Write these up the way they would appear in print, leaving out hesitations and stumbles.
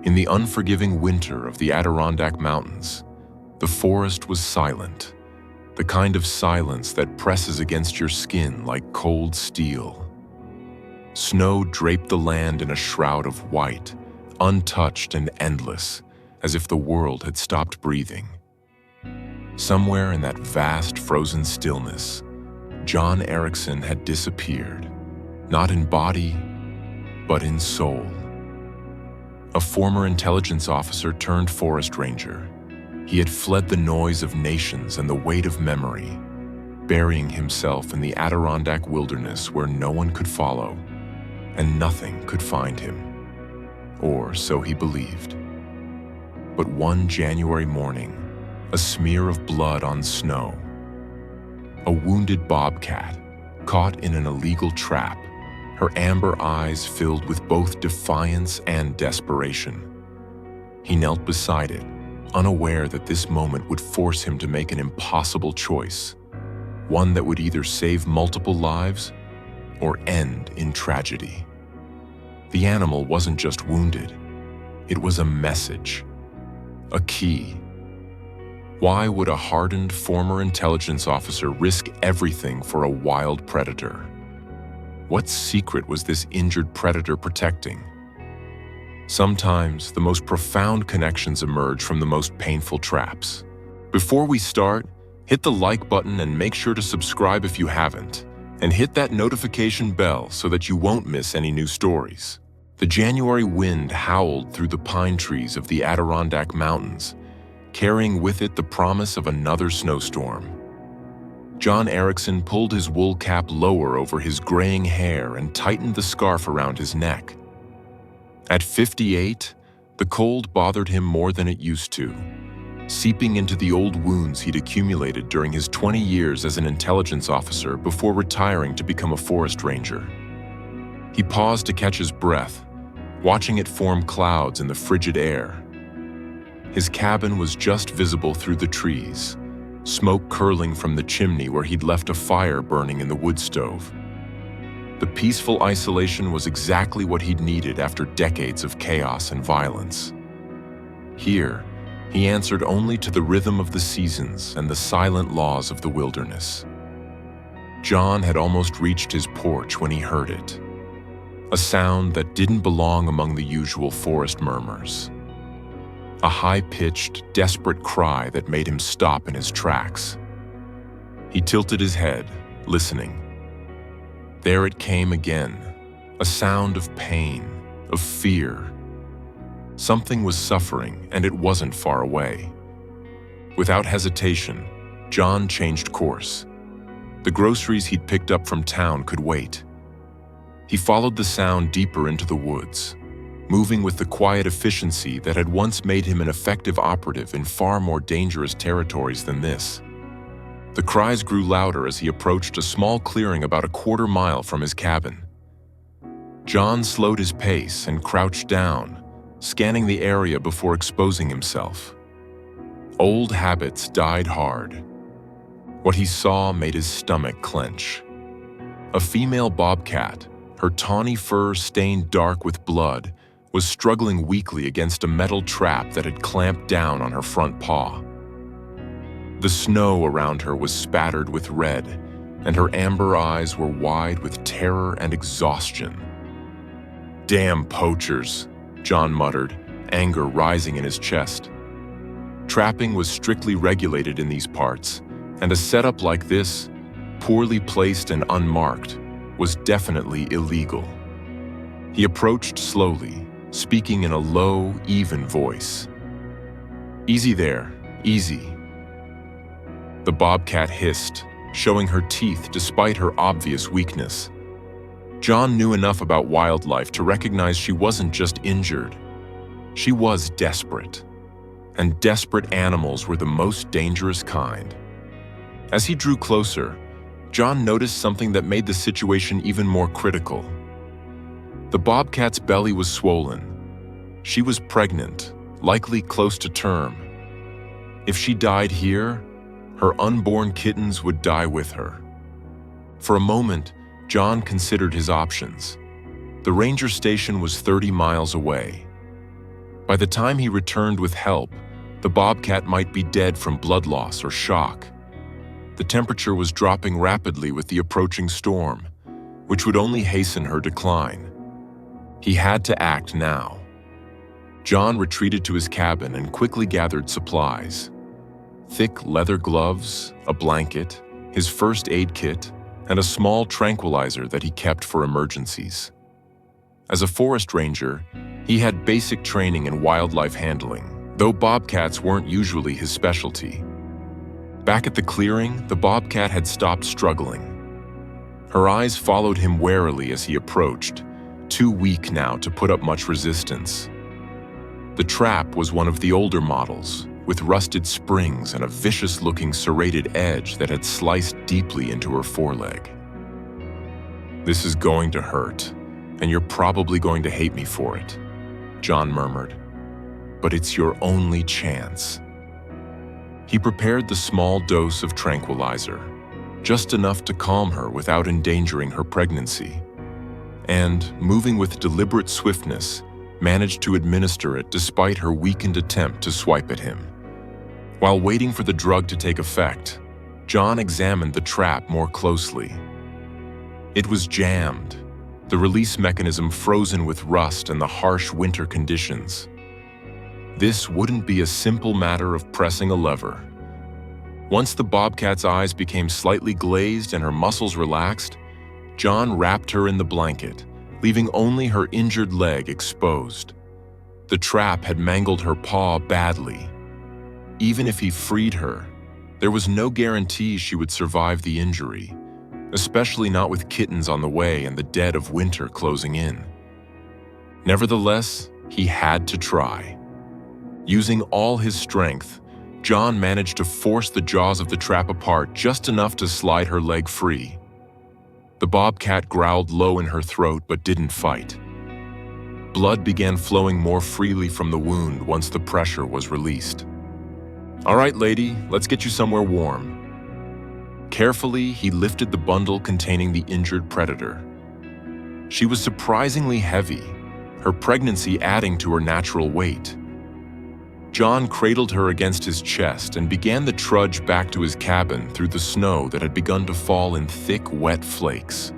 In the unforgiving winter of the Adirondack Mountains, the forest was silent, the kind of silence that presses against your skin like cold steel. Snow draped the land in a shroud of white, untouched and endless, as if the world had stopped breathing. Somewhere in that vast frozen stillness, John Erickson had disappeared, not in body, but in soul. A former intelligence officer turned forest ranger, he had fled the noise of nations and the weight of memory, burying himself in the Adirondack wilderness where no one could follow and nothing could find him. Or so he believed. But one January morning, a smear of blood on snow, a wounded bobcat caught in an illegal trap, her amber eyes filled with both defiance and desperation. He knelt beside it, unaware that this moment would force him to make an impossible choice, one that would either save multiple lives or end in tragedy. The animal wasn't just wounded, it was a message, a key. Why would a hardened former intelligence officer risk everything for a wild predator? What secret was this injured predator protecting? Sometimes the most profound connections emerge from the most painful traps. Before we start, hit the like button and make sure to subscribe if you haven't, and hit that notification bell so that you won't miss any new stories. The January wind howled through the pine trees of the Adirondack Mountains, carrying with it the promise of another snowstorm. John Erickson pulled his wool cap lower over his graying hair and tightened the scarf around his neck. At 58, the cold bothered him more than it used to, seeping into the old wounds he'd accumulated during his 20 years as an intelligence officer before retiring to become a forest ranger. He paused to catch his breath, watching it form clouds in the frigid air. His cabin was just visible through the trees, smoke curling from the chimney where he'd left a fire burning in the wood stove. The peaceful isolation was exactly what he'd needed after decades of chaos and violence. Here, he answered only to the rhythm of the seasons and the silent laws of the wilderness. John had almost reached his porch when he heard it, a sound that didn't belong among the usual forest murmurs. A high-pitched, desperate cry that made him stop in his tracks. He tilted his head, listening. There it came again, a sound of pain, of fear. Something was suffering, and it wasn't far away. Without hesitation, John changed course. The groceries he'd picked up from town could wait. He followed the sound deeper into the woods, moving with the quiet efficiency that had once made him an effective operative in far more dangerous territories than this. The cries grew louder as he approached a small clearing about a quarter mile from his cabin. John slowed his pace and crouched down, scanning the area before exposing himself. Old habits died hard. What he saw made his stomach clench. A female bobcat, her tawny fur stained dark with blood, was struggling weakly against a metal trap that had clamped down on her front paw. The snow around her was spattered with red, and her amber eyes were wide with terror and exhaustion. "Damn poachers," John muttered, anger rising in his chest. Trapping was strictly regulated in these parts, and a setup like this, poorly placed and unmarked, was definitely illegal. He approached slowly, speaking in a low, even voice. "Easy there, easy." The bobcat hissed, showing her teeth despite her obvious weakness. John knew enough about wildlife to recognize she wasn't just injured. She was desperate. And desperate animals were the most dangerous kind. As he drew closer, John noticed something that made the situation even more critical. The bobcat's belly was swollen. She was pregnant, likely close to term. If she died here, her unborn kittens would die with her. For a moment, John considered his options. The ranger station was 30 miles away. By the time he returned with help, the bobcat might be dead from blood loss or shock. The temperature was dropping rapidly with the approaching storm, which would only hasten her decline. He had to act now. John retreated to his cabin and quickly gathered supplies. Thick leather gloves, a blanket, his first aid kit, and a small tranquilizer that he kept for emergencies. As a forest ranger, he had basic training in wildlife handling, though bobcats weren't usually his specialty. Back at the clearing, the bobcat had stopped struggling. Her eyes followed him warily as he approached, too weak now to put up much resistance. The trap was one of the older models, with rusted springs and a vicious-looking serrated edge that had sliced deeply into her foreleg. "This is going to hurt, and you're probably going to hate me for it," John murmured. "But it's your only chance." He prepared the small dose of tranquilizer, just enough to calm her without endangering her pregnancy, and, moving with deliberate swiftness, managed to administer it despite her weakened attempt to swipe at him. While waiting for the drug to take effect, John examined the trap more closely. It was jammed, the release mechanism frozen with rust and the harsh winter conditions. This wouldn't be a simple matter of pressing a lever. Once the bobcat's eyes became slightly glazed and her muscles relaxed, John wrapped her in the blanket, leaving only her injured leg exposed. The trap had mangled her paw badly. Even if he freed her, there was no guarantee she would survive the injury, especially not with kittens on the way and the dead of winter closing in. Nevertheless, he had to try. Using all his strength, John managed to force the jaws of the trap apart just enough to slide her leg free. The bobcat growled low in her throat but didn't fight. Blood began flowing more freely from the wound once the pressure was released. "All right, lady, let's get you somewhere warm." Carefully, he lifted the bundle containing the injured predator. She was surprisingly heavy, her pregnancy adding to her natural weight. John cradled her against his chest and began the trudge back to his cabin through the snow that had begun to fall in thick, wet flakes.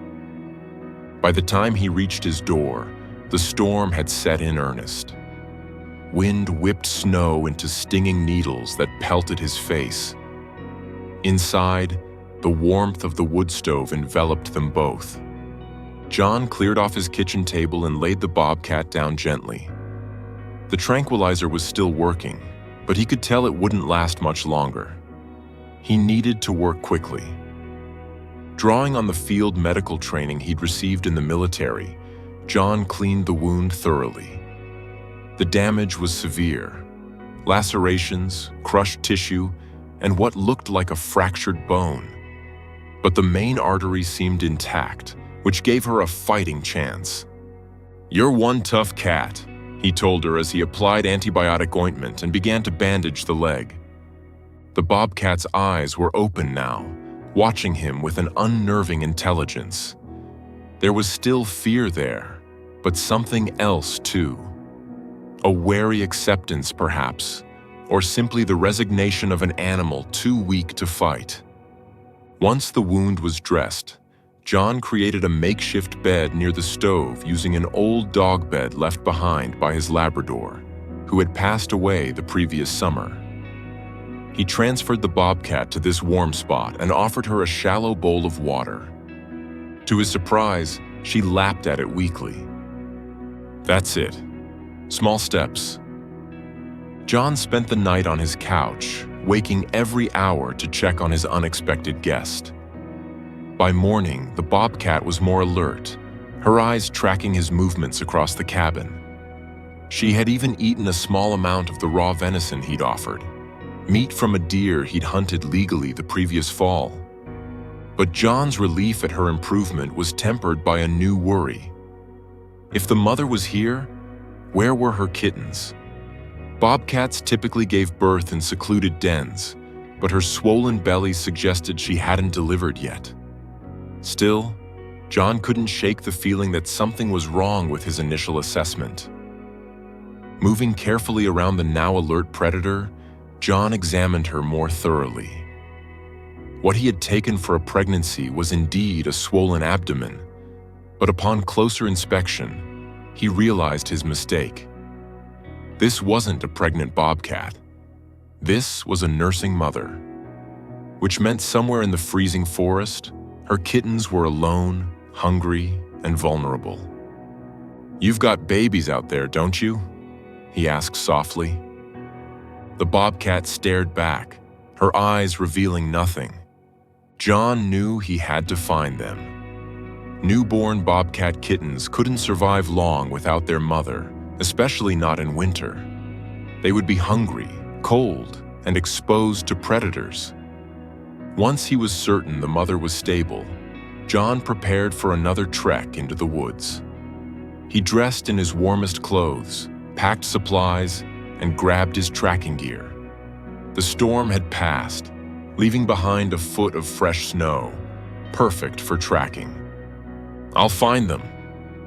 By the time he reached his door, the storm had set in earnest. Wind whipped snow into stinging needles that pelted his face. Inside, the warmth of the wood stove enveloped them both. John cleared off his kitchen table and laid the bobcat down gently. The tranquilizer was still working, but he could tell it wouldn't last much longer. He needed to work quickly. Drawing on the field medical training he'd received in the military, John cleaned the wound thoroughly. The damage was severe. Lacerations, crushed tissue, and what looked like a fractured bone. But the main artery seemed intact, which gave her a fighting chance. "You're one tough cat," he told her as he applied antibiotic ointment and began to bandage the leg. The bobcat's eyes were open now, watching him with an unnerving intelligence. There was still fear there, but something else too. A wary acceptance, perhaps, or simply the resignation of an animal too weak to fight. Once the wound was dressed, John created a makeshift bed near the stove using an old dog bed left behind by his Labrador, who had passed away the previous summer. He transferred the bobcat to this warm spot and offered her a shallow bowl of water. To his surprise, she lapped at it weakly. That's it. Small steps. John spent the night on his couch, waking every hour to check on his unexpected guest. By morning, the bobcat was more alert, her eyes tracking his movements across the cabin. She had even eaten a small amount of the raw venison he'd offered, meat from a deer he'd hunted legally the previous fall. But John's relief at her improvement was tempered by a new worry. If the mother was here, where were her kittens? Bobcats typically gave birth in secluded dens, but her swollen belly suggested she hadn't delivered yet. Still, John couldn't shake the feeling that something was wrong with his initial assessment. Moving carefully around the now alert predator, John examined her more thoroughly. What he had taken for a pregnancy was indeed a swollen abdomen, but upon closer inspection, he realized his mistake. This wasn't a pregnant bobcat. This was a nursing mother, which meant somewhere in the freezing forest, her kittens were alone, hungry, and vulnerable. "You've got babies out there, don't you?" he asked softly. The bobcat stared back, her eyes revealing nothing. John knew he had to find them. Newborn bobcat kittens couldn't survive long without their mother, especially not in winter. They would be hungry, cold, and exposed to predators. Once he was certain the mother was stable, John prepared for another trek into the woods. He dressed in his warmest clothes, packed supplies, and grabbed his tracking gear. The storm had passed, leaving behind a foot of fresh snow, perfect for tracking. "I'll find them,"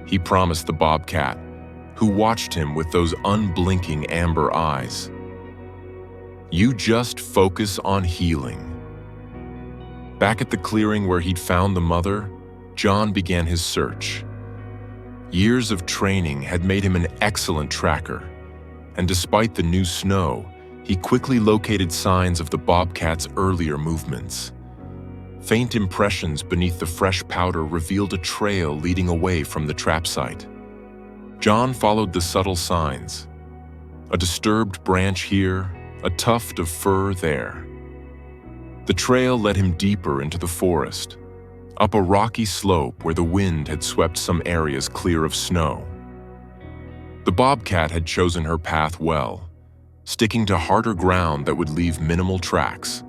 he promised the bobcat, who watched him with those unblinking amber eyes. "You just focus on healing." Back at the clearing where he'd found the mother, John began his search. Years of training had made him an excellent tracker, and despite the new snow, he quickly located signs of the bobcat's earlier movements. Faint impressions beneath the fresh powder revealed a trail leading away from the trap site. John followed the subtle signs. A disturbed branch here, a tuft of fur there. The trail led him deeper into the forest, up a rocky slope where the wind had swept some areas clear of snow. The bobcat had chosen her path well, sticking to harder ground that would leave minimal tracks,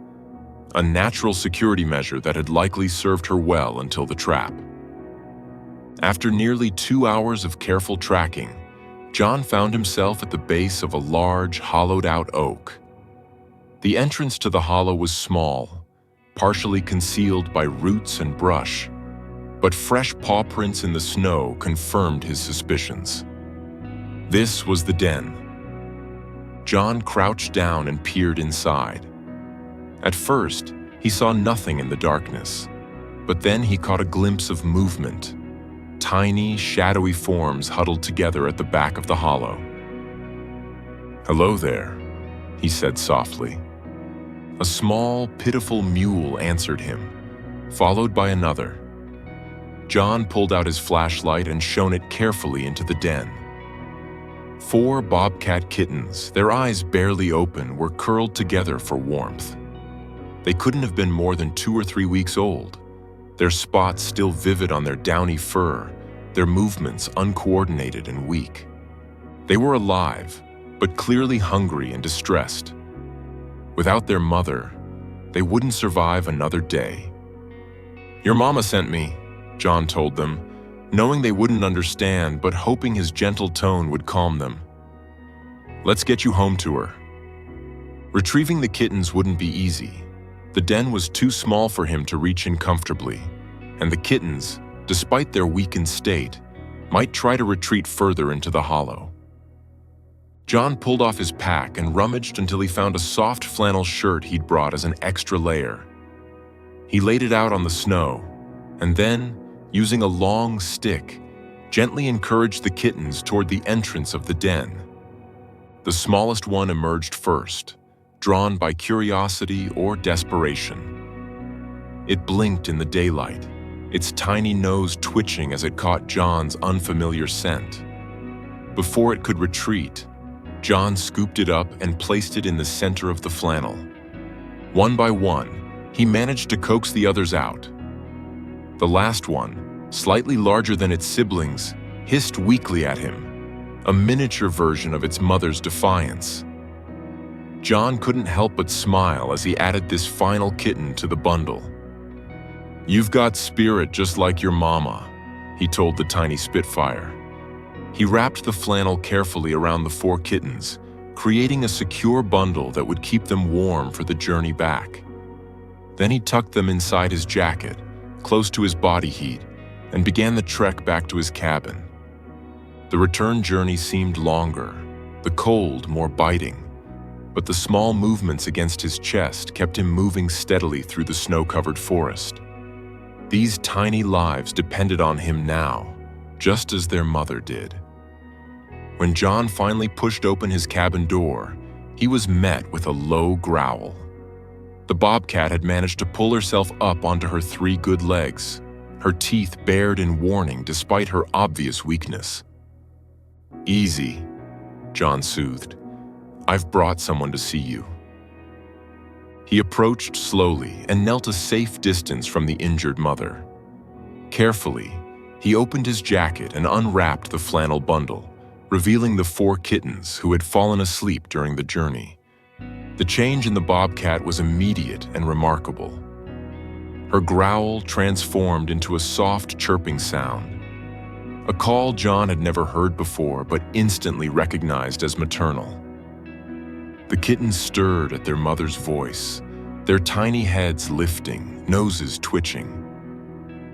a natural security measure that had likely served her well until the trap. After nearly 2 hours of careful tracking, John found himself at the base of a large, hollowed-out oak. The entrance to the hollow was small, partially concealed by roots and brush, but fresh paw prints in the snow confirmed his suspicions. This was the den. John crouched down and peered inside. At first, he saw nothing in the darkness, but then he caught a glimpse of movement. Tiny, shadowy forms huddled together at the back of the hollow. "Hello there," he said softly. A small, pitiful mule answered him, followed by another. John pulled out his flashlight and shone it carefully into the den. 4 bobcat kittens, their eyes barely open, were curled together for warmth. They couldn't have been more than 2 or 3 weeks old, their spots still vivid on their downy fur, their movements uncoordinated and weak. They were alive, but clearly hungry and distressed. Without their mother, they wouldn't survive another day. "Your mama sent me," John told them, knowing they wouldn't understand but hoping his gentle tone would calm them. "Let's get you home to her." Retrieving the kittens wouldn't be easy. The den was too small for him to reach in comfortably, and the kittens, despite their weakened state, might try to retreat further into the hollow. John pulled off his pack and rummaged until he found a soft flannel shirt he'd brought as an extra layer. He laid it out on the snow, and then, using a long stick, gently encouraged the kittens toward the entrance of the den. The smallest one emerged first, drawn by curiosity or desperation. It blinked in the daylight, its tiny nose twitching as it caught John's unfamiliar scent. Before it could retreat, John scooped it up and placed it in the center of the flannel. One by one, he managed to coax the others out. The last one, slightly larger than its siblings, hissed weakly at him, a miniature version of its mother's defiance. John couldn't help but smile as he added this final kitten to the bundle. "You've got spirit just like your mama," he told the tiny Spitfire. He wrapped the flannel carefully around the 4 kittens, creating a secure bundle that would keep them warm for the journey back. Then he tucked them inside his jacket, close to his body heat, and began the trek back to his cabin. The return journey seemed longer, the cold more biting, but the small movements against his chest kept him moving steadily through the snow-covered forest. These tiny lives depended on him now, just as their mother did. When John finally pushed open his cabin door, he was met with a low growl. The bobcat had managed to pull herself up onto her 3 good legs, her teeth bared in warning despite her obvious weakness. "Easy," John soothed. "I've brought someone to see you." He approached slowly and knelt a safe distance from the injured mother. Carefully, he opened his jacket and unwrapped the flannel bundle, revealing the 4 kittens who had fallen asleep during the journey. The change in the bobcat was immediate and remarkable. Her growl transformed into a soft chirping sound, a call John had never heard before but instantly recognized as maternal. The kittens stirred at their mother's voice, their tiny heads lifting, noses twitching.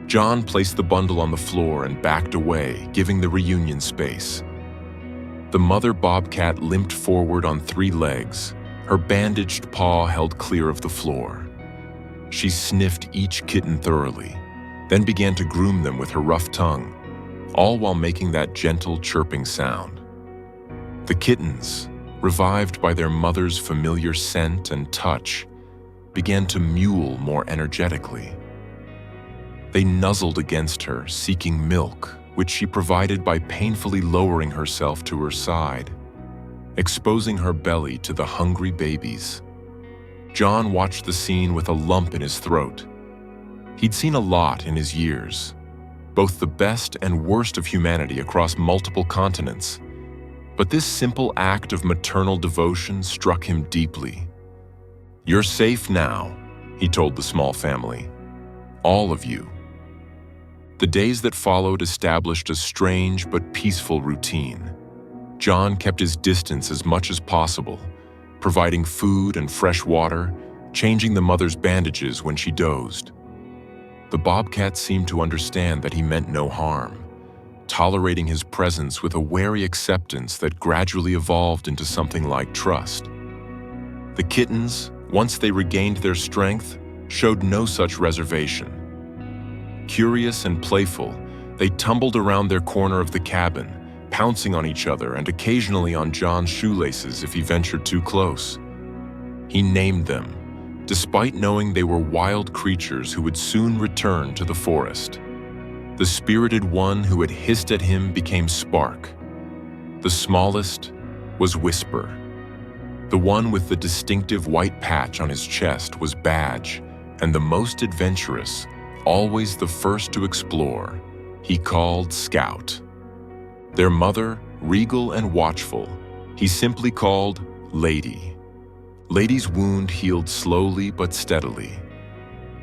John placed the bundle on the floor and backed away, giving the reunion space. The mother bobcat limped forward on 3 legs, her bandaged paw held clear of the floor. She sniffed each kitten thoroughly, then began to groom them with her rough tongue, all while making that gentle chirping sound. The kittens, revived by their mother's familiar scent and touch, began to mewl more energetically. They nuzzled against her, seeking milk, which she provided by painfully lowering herself to her side, exposing her belly to the hungry babies. John watched the scene with a lump in his throat. He'd seen a lot in his years, both the best and worst of humanity across multiple continents, but this simple act of maternal devotion struck him deeply. "You're safe now," he told the small family. "All of you." The days that followed established a strange but peaceful routine. John kept his distance as much as possible, providing food and fresh water, changing the mother's bandages when she dozed. The bobcat seemed to understand that he meant no harm, tolerating his presence with a wary acceptance that gradually evolved into something like trust. The kittens, once they regained their strength, showed no such reservation. Curious and playful, they tumbled around their corner of the cabin, pouncing on each other and occasionally on John's shoelaces if he ventured too close. He named them, despite knowing they were wild creatures who would soon return to the forest. The spirited one who had hissed at him became Spark. The smallest was Whisper. The one with the distinctive white patch on his chest was Badge, and the most adventurous, always the first to explore, he called Scout. Their mother, regal and watchful, he simply called Lady. Lady's wound healed slowly but steadily.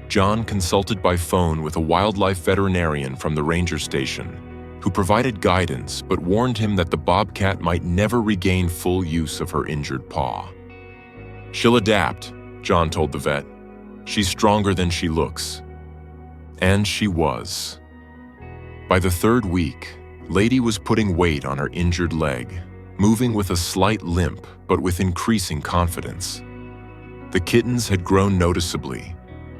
John consulted by phone with a wildlife veterinarian from the ranger station, who provided guidance but warned him that the bobcat might never regain full use of her injured paw. "She'll adapt," John told the vet. "She's stronger than she looks." And she was. By the 3rd week, Lady was putting weight on her injured leg, moving with a slight limp but with increasing confidence. The kittens had grown noticeably,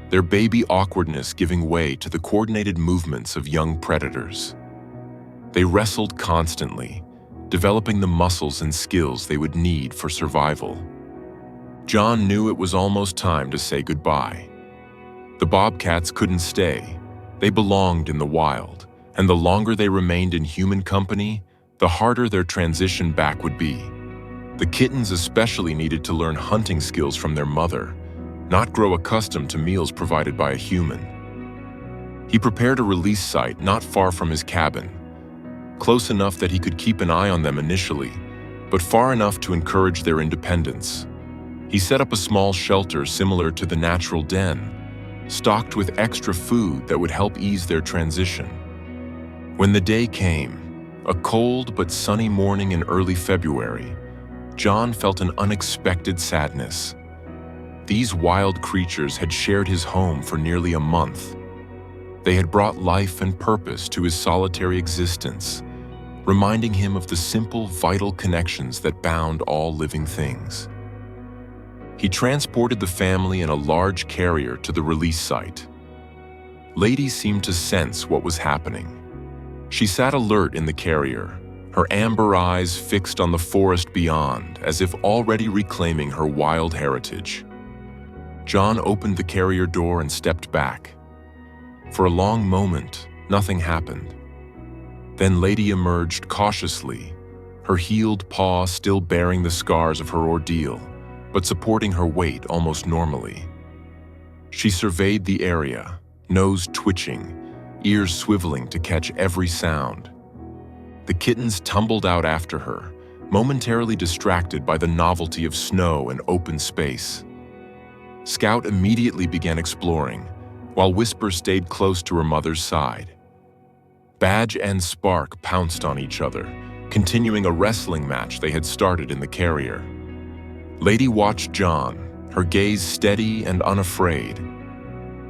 their baby awkwardness giving way to the coordinated movements of young predators. They wrestled constantly, developing the muscles and skills they would need for survival. John knew it was almost time to say goodbye. The bobcats couldn't stay. They belonged in the wild, and the longer they remained in human company, the harder their transition back would be. The kittens especially needed to learn hunting skills from their mother, not grow accustomed to meals provided by a human. He prepared a release site not far from his cabin, close enough that he could keep an eye on them initially, but far enough to encourage their independence. He set up a small shelter similar to the natural den, stocked with extra food that would help ease their transition. When the day came, a cold but sunny morning in early February, John felt an unexpected sadness. These wild creatures had shared his home for nearly a month. They had brought life and purpose to his solitary existence, reminding him of the simple, vital connections that bound all living things. He transported the family in a large carrier to the release site. Lady seemed to sense what was happening. She sat alert in the carrier, her amber eyes fixed on the forest beyond, as if already reclaiming her wild heritage. John opened the carrier door and stepped back. For a long moment, nothing happened. Then Lady emerged cautiously, her healed paw still bearing the scars of her ordeal, but supporting her weight almost normally. She surveyed the area, nose twitching, ears swiveling to catch every sound. The kittens tumbled out after her, momentarily distracted by the novelty of snow and open space. Scout immediately began exploring, while Whisper stayed close to her mother's side. Badge and Spark pounced on each other, continuing a wrestling match they had started in the carrier. Lady watched John, her gaze steady and unafraid.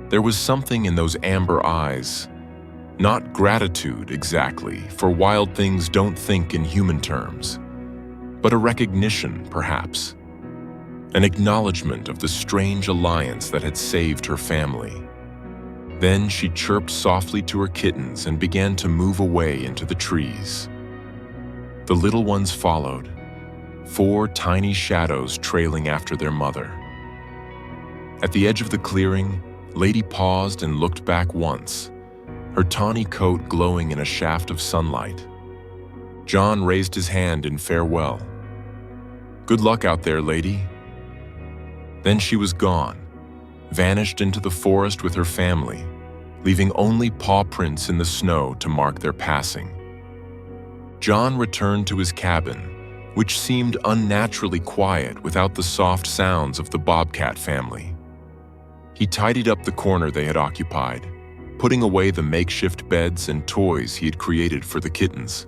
There was something in those amber eyes. Not gratitude, exactly, for wild things don't think in human terms, but a recognition, perhaps. An acknowledgement of the strange alliance that had saved her family. Then she chirped softly to her kittens and began to move away into the trees. The little ones followed, 4 tiny shadows trailing after their mother. At the edge of the clearing, Lady paused and looked back once, her tawny coat glowing in a shaft of sunlight. John raised his hand in farewell. "Good luck out there, lady." Then she was gone, vanished into the forest with her family, leaving only paw prints in the snow to mark their passing. John returned to his cabin, which seemed unnaturally quiet without the soft sounds of the Bobcat family. He tidied up the corner they had occupied, putting away the makeshift beds and toys he had created for the kittens.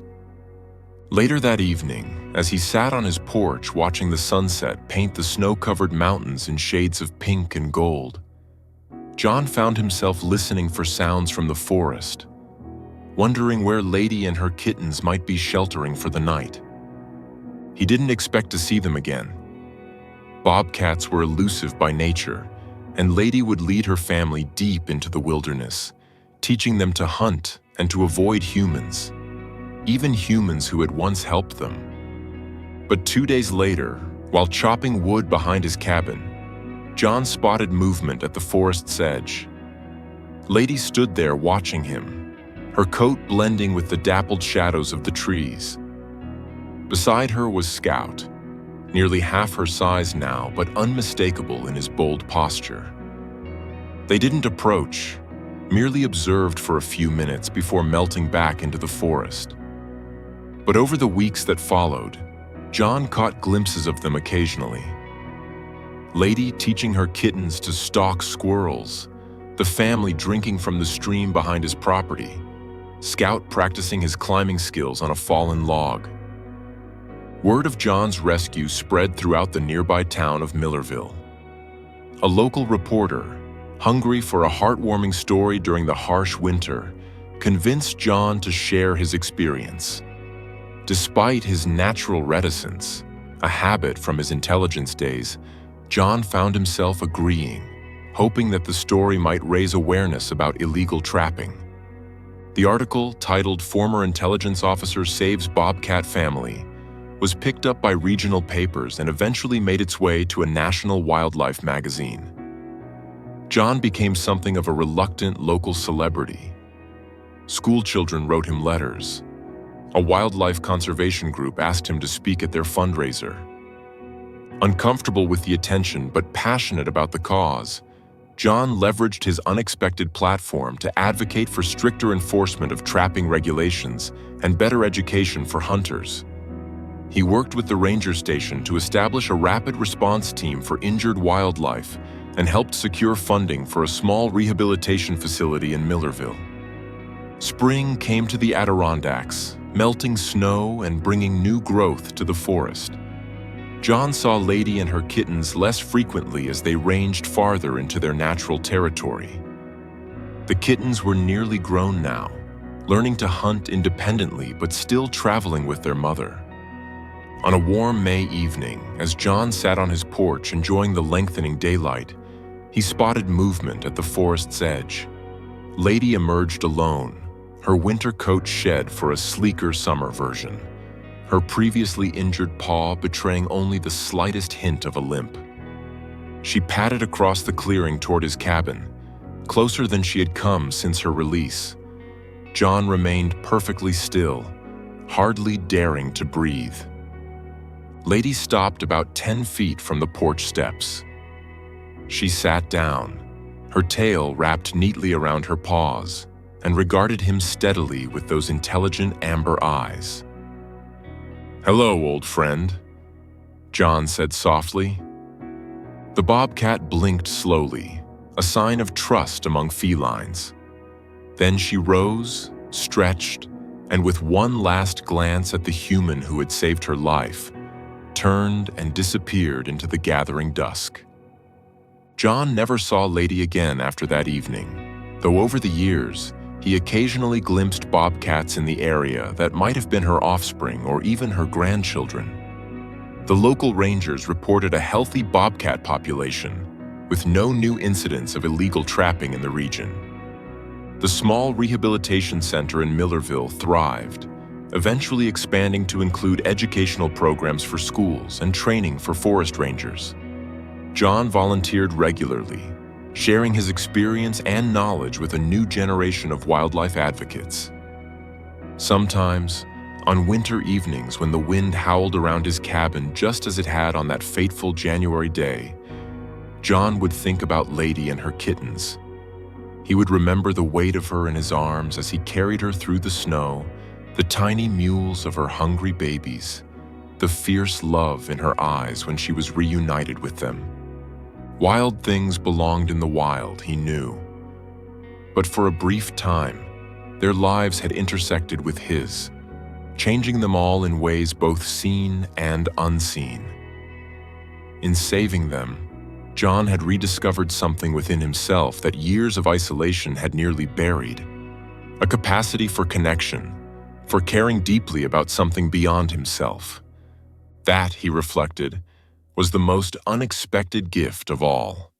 Later that evening, as he sat on his porch watching the sunset paint the snow-covered mountains in shades of pink and gold, John found himself listening for sounds from the forest, wondering where Lady and her kittens might be sheltering for the night. He didn't expect to see them again. Bobcats were elusive by nature, and Lady would lead her family deep into the wilderness, teaching them to hunt and to avoid humans, even humans who had once helped them. But 2 days later, while chopping wood behind his cabin, John spotted movement at the forest's edge. Lady stood there watching him, her coat blending with the dappled shadows of the trees. Beside her was Scout, nearly half her size now, but unmistakable in his bold posture. They didn't approach, merely observed for a few minutes before melting back into the forest. But over the weeks that followed, John caught glimpses of them occasionally. Lady teaching her kittens to stalk squirrels, the family drinking from the stream behind his property, Scout practicing his climbing skills on a fallen log. Word of John's rescue spread throughout the nearby town of Millerville. A local reporter, hungry for a heartwarming story during the harsh winter, convinced John to share his experience. Despite his natural reticence, a habit from his intelligence days, John found himself agreeing, hoping that the story might raise awareness about illegal trapping. The article, titled "Former Intelligence Officer Saves Bobcat Family," was picked up by regional papers and eventually made its way to a national wildlife magazine. John became something of a reluctant local celebrity. School children wrote him letters. A wildlife conservation group asked him to speak at their fundraiser. Uncomfortable with the attention but passionate about the cause, John leveraged his unexpected platform to advocate for stricter enforcement of trapping regulations and better education for hunters. He worked with the ranger station to establish a rapid response team for injured wildlife and helped secure funding for a small rehabilitation facility in Millerville. Spring came to the Adirondacks, melting snow and bringing new growth to the forest. John saw Lady and her kittens less frequently as they ranged farther into their natural territory. The kittens were nearly grown now, learning to hunt independently but still traveling with their mother. On a warm May evening, as John sat on his porch enjoying the lengthening daylight, he spotted movement at the forest's edge. Lady emerged alone, her winter coat shed for a sleeker summer version, her previously injured paw betraying only the slightest hint of a limp. She padded across the clearing toward his cabin, closer than she had come since her release. John remained perfectly still, hardly daring to breathe. Lady stopped about 10 feet from the porch steps. She sat down, her tail wrapped neatly around her paws, and regarded him steadily with those intelligent amber eyes. "Hello, old friend," John said softly. The bobcat blinked slowly, a sign of trust among felines. Then she rose, stretched, and with one last glance at the human who had saved her life, turned and disappeared into the gathering dusk. John never saw Lady again after that evening, though over the years, he occasionally glimpsed bobcats in the area that might have been her offspring or even her grandchildren. The local rangers reported a healthy bobcat population, with no new incidents of illegal trapping in the region. The small rehabilitation center in Millerville thrived, eventually expanding to include educational programs for schools and training for forest rangers. John volunteered regularly, sharing his experience and knowledge with a new generation of wildlife advocates. Sometimes, on winter evenings when the wind howled around his cabin just as it had on that fateful January day, John would think about Lady and her kittens. He would remember the weight of her in his arms as he carried her through the snow, the tiny mewls of her hungry babies, the fierce love in her eyes when she was reunited with them. Wild things belonged in the wild, he knew. But for a brief time, their lives had intersected with his, changing them all in ways both seen and unseen. In saving them, John had rediscovered something within himself that years of isolation had nearly buried: a capacity for connection, for caring deeply about something beyond himself. That, he reflected, was the most unexpected gift of all.